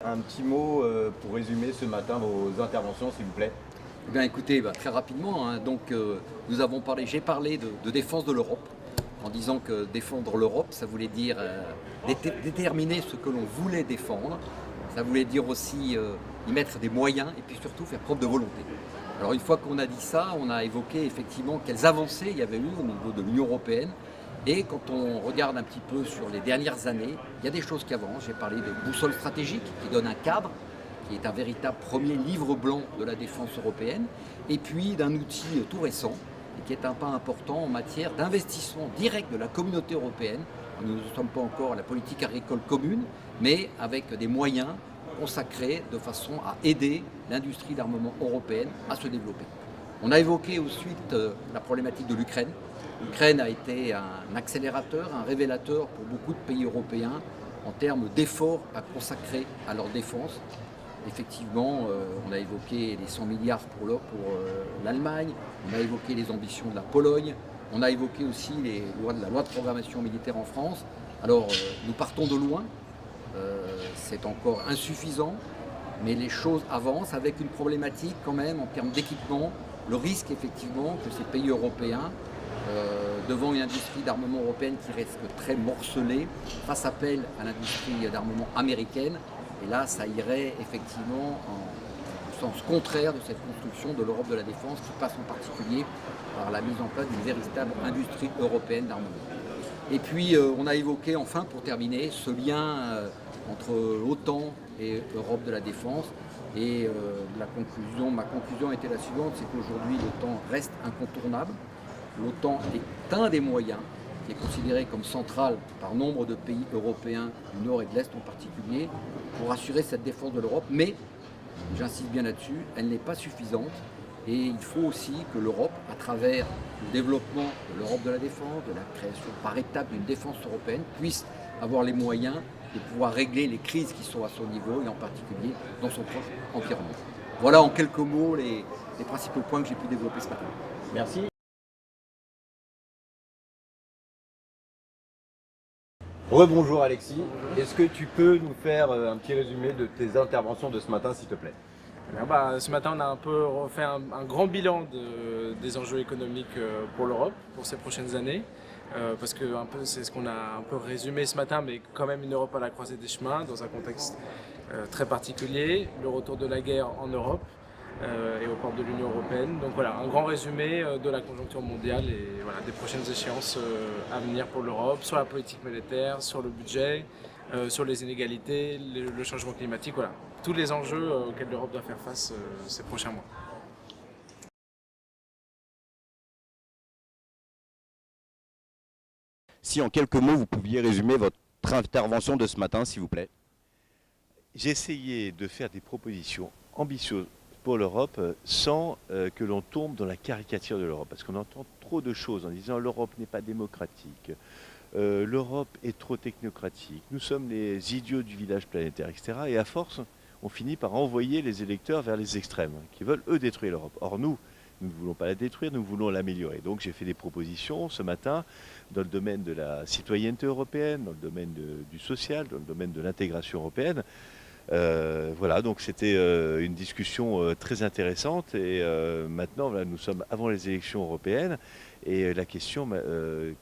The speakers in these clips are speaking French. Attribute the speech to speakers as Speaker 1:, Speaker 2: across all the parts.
Speaker 1: un petit mot pour résumer ce matin vos interventions, s'il vous plaît.
Speaker 2: Eh bien, écoutez, très rapidement, hein, j'ai parlé de défense de l'Europe, en disant que défendre l'Europe, ça voulait dire déterminer ce que l'on voulait défendre, ça voulait dire aussi y mettre des moyens et puis surtout faire preuve de volonté. Alors une fois qu'on a dit ça, on a évoqué effectivement quelles avancées il y avait eu au niveau de l'Union européenne. Et quand on regarde un petit peu sur les dernières années, il y a des choses qui avancent. J'ai parlé de boussole stratégique qui donne un cadre, qui est un véritable premier livre blanc de la défense européenne, et puis d'un outil tout récent, et qui est un pas important en matière d'investissement direct de la communauté européenne. Nous ne sommes pas encore à la politique agricole commune, mais avec des moyens consacrés de façon à aider l'industrie d'armement européenne à se développer. On a évoqué ensuite la problématique de l'Ukraine. L'Ukraine a été un accélérateur, un révélateur pour beaucoup de pays européens en termes d'efforts à consacrer à leur défense. Effectivement, on a évoqué les 100 milliards pour l'Allemagne, on a évoqué les ambitions de la Pologne, on a évoqué aussi la loi de programmation militaire en France. Alors, nous partons de loin, c'est encore insuffisant, mais les choses avancent avec une problématique quand même en termes d'équipement, le risque effectivement que ces pays européens, devant une industrie d'armement européenne qui reste très morcelée, fassent appel à l'industrie d'armement américaine. Et là, ça irait effectivement en sens contraire de cette construction de l'Europe de la défense qui passe en particulier par la mise en place d'une véritable industrie européenne d'armement. Et puis, on a évoqué enfin, pour terminer, ce lien entre OTAN et Europe de la défense. Et ma conclusion était la suivante, c'est qu'aujourd'hui, l'OTAN reste incontournable. L'OTAN est un des moyens qui est considéré comme central par nombre de pays européens, du Nord et de l'Est en particulier, pour assurer cette défense de l'Europe. Mais, j'insiste bien là-dessus, elle n'est pas suffisante. Et il faut aussi que l'Europe, à travers le développement de l'Europe de la défense, de la création par étapes d'une défense européenne, puisse avoir les moyens de pouvoir régler les crises qui sont à son niveau et en particulier dans son proche environnement. Voilà en quelques mots les principaux points que j'ai pu développer ce matin.
Speaker 1: Merci. Rebonjour Alexis. Est-ce que tu peux nous faire un petit résumé de tes interventions de ce matin, s'il te plaît?
Speaker 3: Ce matin, on a un peu refait un grand bilan des enjeux économiques pour l'Europe pour ces prochaines années. Parce que c'est ce qu'on a un peu résumé ce matin, mais quand même une Europe à la croisée des chemins, dans un contexte très particulier, le retour de la guerre en Europe et aux portes de l'Union européenne. Donc voilà, un grand résumé de la conjoncture mondiale et voilà, des prochaines échéances à venir pour l'Europe, sur la politique monétaire, sur le budget, sur les inégalités, le changement climatique, voilà. Tous les enjeux auxquels l'Europe doit faire face ces prochains mois.
Speaker 1: Si en quelques mots, vous pouviez résumer votre intervention de ce matin, s'il vous plaît.
Speaker 4: J'ai essayé de faire des propositions ambitieuses pour l'Europe sans que l'on tombe dans la caricature de l'Europe. Parce qu'on entend trop de choses en disant l'Europe n'est pas démocratique, l'Europe est trop technocratique, nous sommes les idiots du village planétaire, etc. Et à force, on finit par envoyer les électeurs vers les extrêmes, qui veulent eux détruire l'Europe. Or nous ne voulons pas la détruire, nous voulons l'améliorer. Donc j'ai fait des propositions ce matin dans le domaine de la citoyenneté européenne, dans le domaine du social, dans le domaine de l'intégration européenne. Voilà, donc c'était une discussion très intéressante et maintenant voilà, nous sommes avant les élections européennes et la question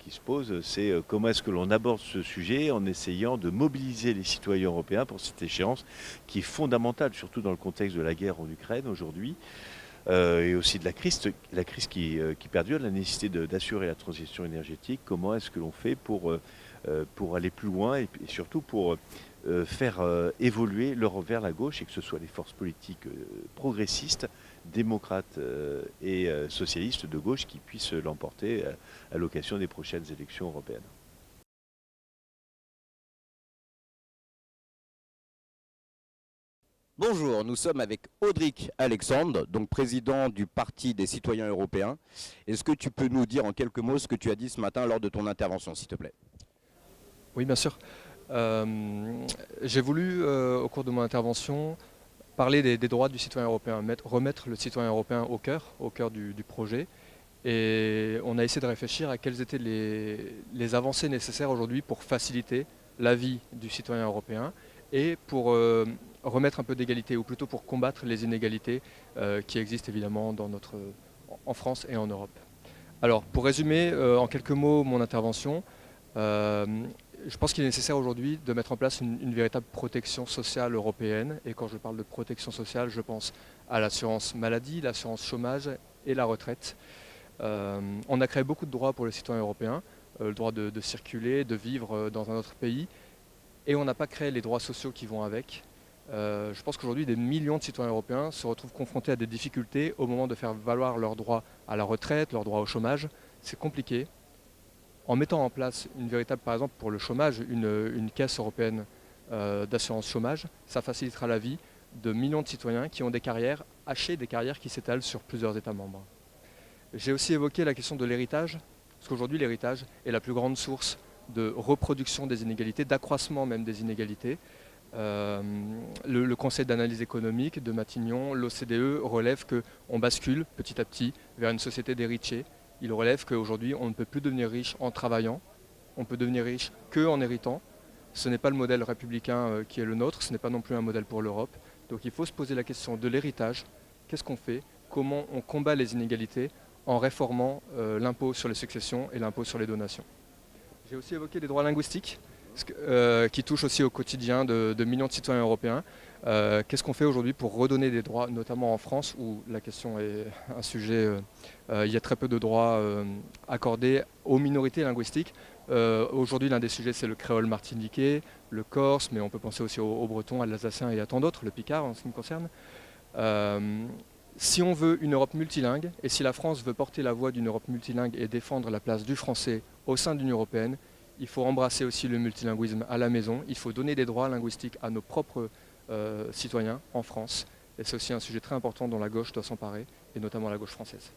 Speaker 4: qui se pose c'est comment est-ce que l'on aborde ce sujet en essayant de mobiliser les citoyens européens pour cette échéance qui est fondamentale, surtout dans le contexte de la guerre en Ukraine aujourd'hui. Et aussi de la crise qui perdure, la nécessité d'assurer la transition énergétique. Comment est-ce que l'on fait pour aller plus loin et surtout pour faire évoluer l'Europe vers la gauche et que ce soit les forces politiques progressistes, démocrates et socialistes de gauche qui puissent l'emporter à l'occasion des prochaines élections européennes.
Speaker 1: Bonjour, nous sommes avec Audric Alexandre, donc président du Parti des citoyens européens. Est-ce que tu peux nous dire en quelques mots ce que tu as dit ce matin lors de ton intervention, s'il te plaît?
Speaker 5: Oui, bien sûr. J'ai voulu, au cours de mon intervention, parler des droits du citoyen européen, remettre le citoyen européen au cœur du projet. Et on a essayé de réfléchir à quelles étaient les avancées nécessaires aujourd'hui pour faciliter la vie du citoyen européen et pour remettre un peu d'égalité, ou plutôt pour combattre les inégalités qui existent évidemment en France et en Europe. Alors, pour résumer en quelques mots mon intervention, je pense qu'il est nécessaire aujourd'hui de mettre en place une véritable protection sociale européenne. Et quand je parle de protection sociale, je pense à l'assurance maladie, l'assurance chômage et la retraite. On a créé beaucoup de droits pour les citoyens européens, le droit de circuler, de vivre dans un autre pays, et on n'a pas créé les droits sociaux qui vont avec. Je pense qu'aujourd'hui, des millions de citoyens européens se retrouvent confrontés à des difficultés au moment de faire valoir leurs droits à la retraite, leurs droits au chômage. C'est compliqué. En mettant en place une véritable, par exemple pour le chômage, une caisse européenne d'assurance chômage, ça facilitera la vie de millions de citoyens qui ont des carrières hachées, des carrières qui s'étalent sur plusieurs États membres. J'ai aussi évoqué la question de l'héritage, parce qu'aujourd'hui l'héritage est la plus grande source de reproduction des inégalités, d'accroissement même des inégalités. Le Conseil d'analyse économique de Matignon, l'OCDE, relève qu'on bascule petit à petit vers une société des richiers. Il relève qu'aujourd'hui, on ne peut plus devenir riche en travaillant, on peut devenir riche qu'en héritant. Ce n'est pas le modèle républicain qui est le nôtre, ce n'est pas non plus un modèle pour l'Europe. Donc il faut se poser la question de l'héritage. Qu'est-ce qu'on fait? Comment on combat les inégalités en réformant l'impôt sur les successions et l'impôt sur les donations? J'ai aussi évoqué les droits linguistiques, qui touchent aussi au quotidien de millions de citoyens européens. Qu'est-ce qu'on fait aujourd'hui pour redonner des droits, notamment en France, où la question est un sujet, il y a très peu de droits accordés aux minorités linguistiques. Aujourd'hui, l'un des sujets, c'est le créole martiniquais, le corse, mais on peut penser aussi au breton, à l'alsacien et à tant d'autres, le picard en ce qui me concerne. Si on veut une Europe multilingue, et si la France veut porter la voix d'une Europe multilingue et défendre la place du français au sein de l'Union européenne, il faut embrasser aussi le multilinguisme à la maison, il faut donner des droits linguistiques à nos propres citoyens en France. Et c'est aussi un sujet très important dont la gauche doit s'emparer, et notamment la gauche française.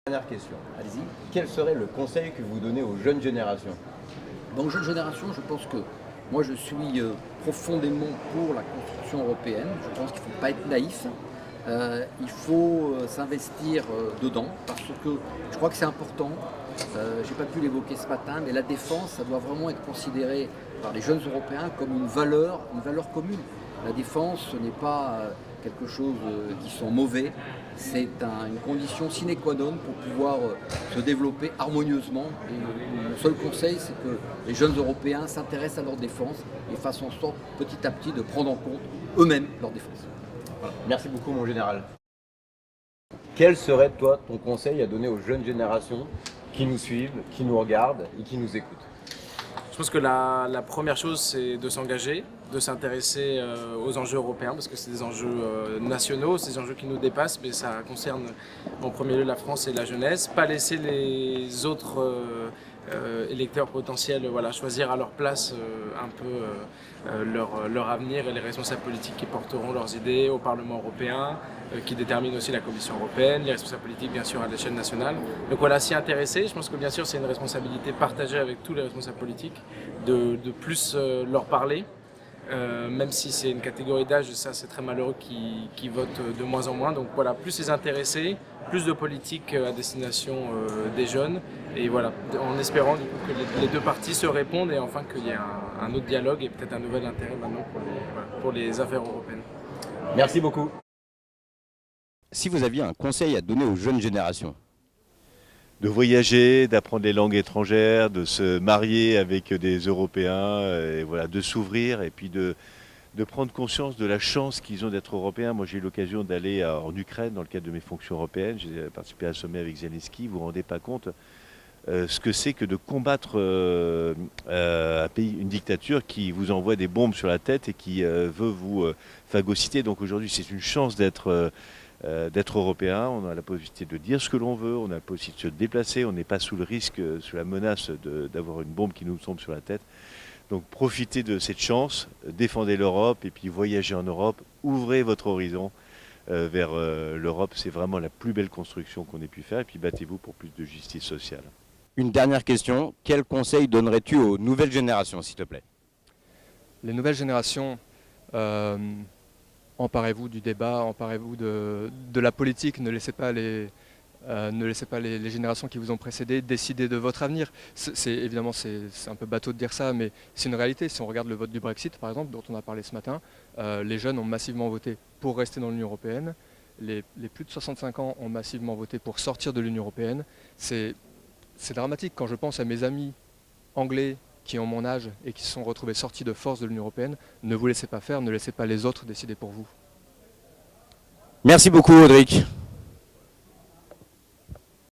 Speaker 1: Dernière question. Allez-y. Quel serait le conseil que vous donnez aux jeunes générations?
Speaker 2: Dans les jeunes générations, je pense que moi je suis profondément pour la construction européenne. Je pense qu'il ne faut pas être naïf. Il faut s'investir dedans parce que je crois que c'est important. Je n'ai pas pu l'évoquer ce matin, mais la défense, ça doit vraiment être considéré par les jeunes Européens comme une valeur commune. La défense, ce n'est pas quelque chose qui sont mauvais, c'est une condition sine qua non pour pouvoir se développer harmonieusement. Et mon seul conseil, c'est que les jeunes Européens s'intéressent à leur défense et fassent en sorte petit à petit de prendre en compte eux-mêmes leur défense.
Speaker 1: Voilà. Merci beaucoup mon général. Quel serait toi ton conseil à donner aux jeunes générations qui nous suivent, qui nous regardent et qui nous écoutent?
Speaker 3: Je pense que la première chose, c'est de s'engager, de s'intéresser aux enjeux européens, parce que c'est des enjeux nationaux, c'est des enjeux qui nous dépassent, mais ça concerne en premier lieu la France et la jeunesse. Pas laisser les autres électeurs potentiels choisir à leur place un peu leur avenir et les responsables politiques qui porteront leurs idées au Parlement européen, qui déterminent aussi la Commission européenne, les responsables politiques bien sûr à l'échelle nationale. Donc voilà, s'y intéresser, je pense que bien sûr c'est une responsabilité partagée avec tous les responsables politiques de plus leur parler. Même si c'est une catégorie d'âge, ça c'est très malheureux qui votent de moins en moins. Donc voilà, plus les intéresser, plus de politique à destination des jeunes. Et voilà, en espérant du coup, que les deux parties se répondent et enfin qu'il y ait un autre dialogue et peut-être un nouvel intérêt maintenant pour les affaires européennes.
Speaker 1: Merci beaucoup. Si vous aviez un conseil à donner aux jeunes générations?
Speaker 4: De voyager, d'apprendre les langues étrangères, de se marier avec des Européens, et voilà, de s'ouvrir et puis de prendre conscience de la chance qu'ils ont d'être Européens. Moi j'ai eu l'occasion d'aller en Ukraine dans le cadre de mes fonctions européennes, j'ai participé à un sommet avec Zelensky, vous vous rendez pas compte ce que c'est que de combattre un pays, une dictature qui vous envoie des bombes sur la tête et qui veut vous phagocyter. Donc aujourd'hui c'est une chance d'être européen, on a la possibilité de dire ce que l'on veut, on a la possibilité de se déplacer, on n'est pas sous le risque, sous la menace d'avoir une bombe qui nous tombe sur la tête. Donc profitez de cette chance, défendez l'Europe et puis voyagez en Europe, ouvrez votre horizon vers l'Europe, c'est vraiment la plus belle construction qu'on ait pu faire et puis battez-vous pour plus de justice sociale.
Speaker 1: Une dernière question, quel conseil donnerais-tu aux nouvelles générations s'il te plaît?
Speaker 5: Les nouvelles générations, emparez-vous du débat, emparez-vous de la politique, ne laissez pas Ne laissez pas les générations qui vous ont précédé décider de votre avenir. Évidemment, c'est un peu bateau de dire ça, mais c'est une réalité. Si on regarde le vote du Brexit, par exemple, dont on a parlé ce matin, les jeunes ont massivement voté pour rester dans l'Union européenne. Les plus de 65 ans ont massivement voté pour sortir de l'Union européenne. C'est dramatique quand je pense à mes amis anglais qui ont mon âge et qui se sont retrouvés sortis de force de l'Union européenne. Ne vous laissez pas faire, ne laissez pas les autres décider pour vous.
Speaker 1: Merci beaucoup, Audric.